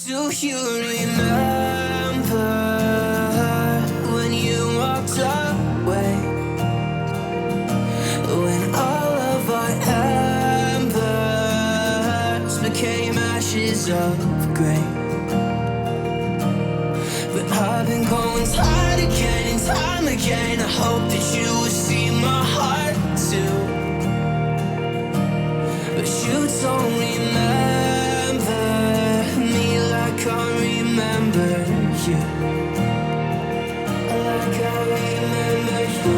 Do you remember when you walked away? When all of our embers became ashes of grey. But I've been going tired again and time again. I hope that you will see my heart too. But you don't remember me like I remember you. Like I remember you.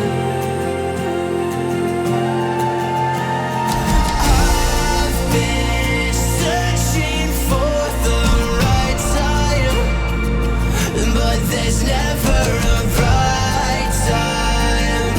I've been searching for the right time, but there's never a right time.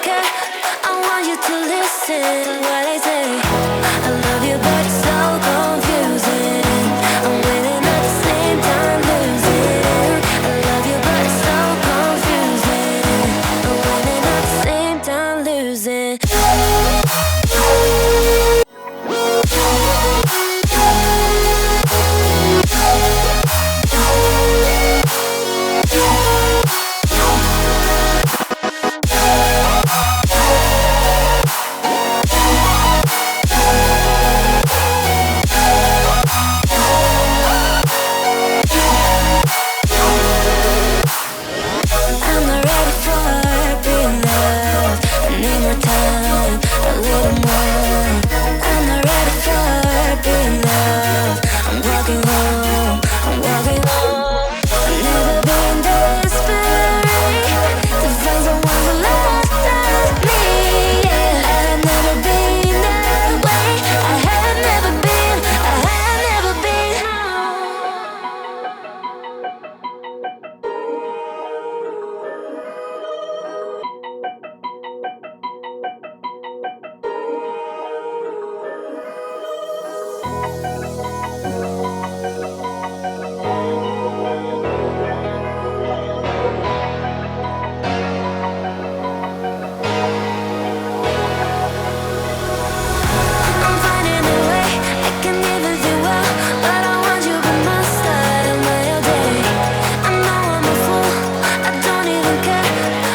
even care. I want you to listen to what I say. I love you, but it's so confusing. I'm winning at the same time losing. I love you, but it's so confusing. I'm winning at the same time losing. I'm not ready for being loved. I need more time, a little more. I'm not ready for being loved. I'm walking home, I'm walking home. I've never been desperate to find someone who loves me. Yeah, I've never been that way. I have never been, I have never been. I'm finding a way, I can even do well, but I want you by my side of my day. I know I'm a fool, I don't even care.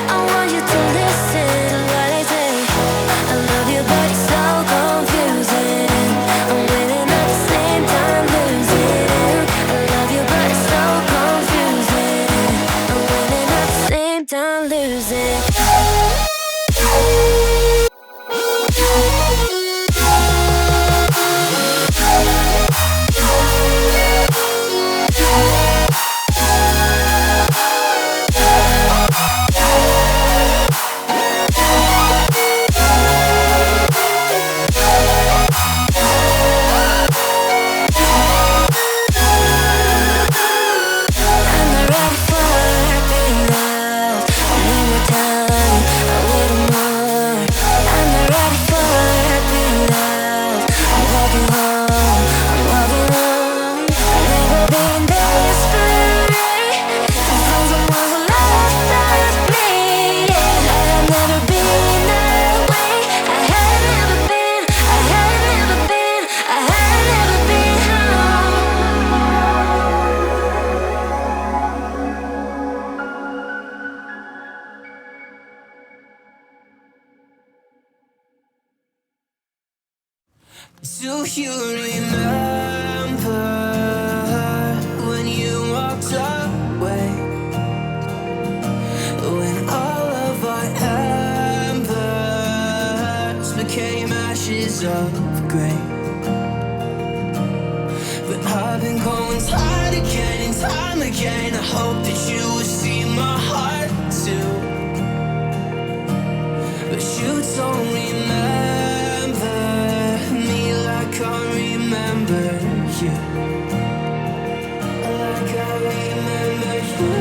I want you to listen to what I say. I love you, but it's so confusing. I'm winning at the same time losing. I love you, but it's so confusing. I'm winning at the same time losing. I'm not ready for being loved. I need more time, a little more. I'm not ready for being loved. I'm walking home, I'm walking home. I've never been desperate to find someone who loves me. Yeah, I've never been that way. I have never been, I have never been, I have never been home. Do you remember when you walked away? When all of our embers became ashes of grey. But I've been going tired again and time again. I hope that you will see my heart too. But you don't remember me like I remember you. Like I remember you.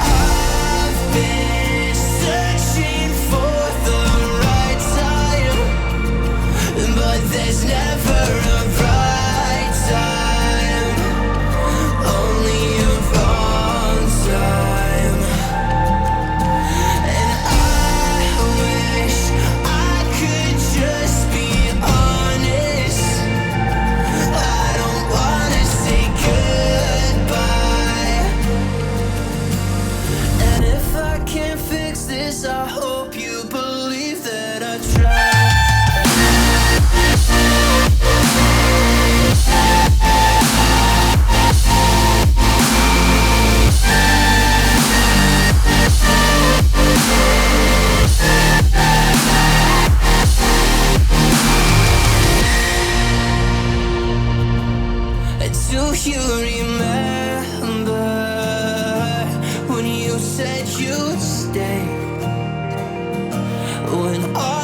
I've been searching for the right time, but there's never a right time, only a wrong time. And I wish I could just be honest. I don't wanna say goodbye. And if I can't fix this, I hope you believe that I tried. Do you remember when you said you'd stay? When all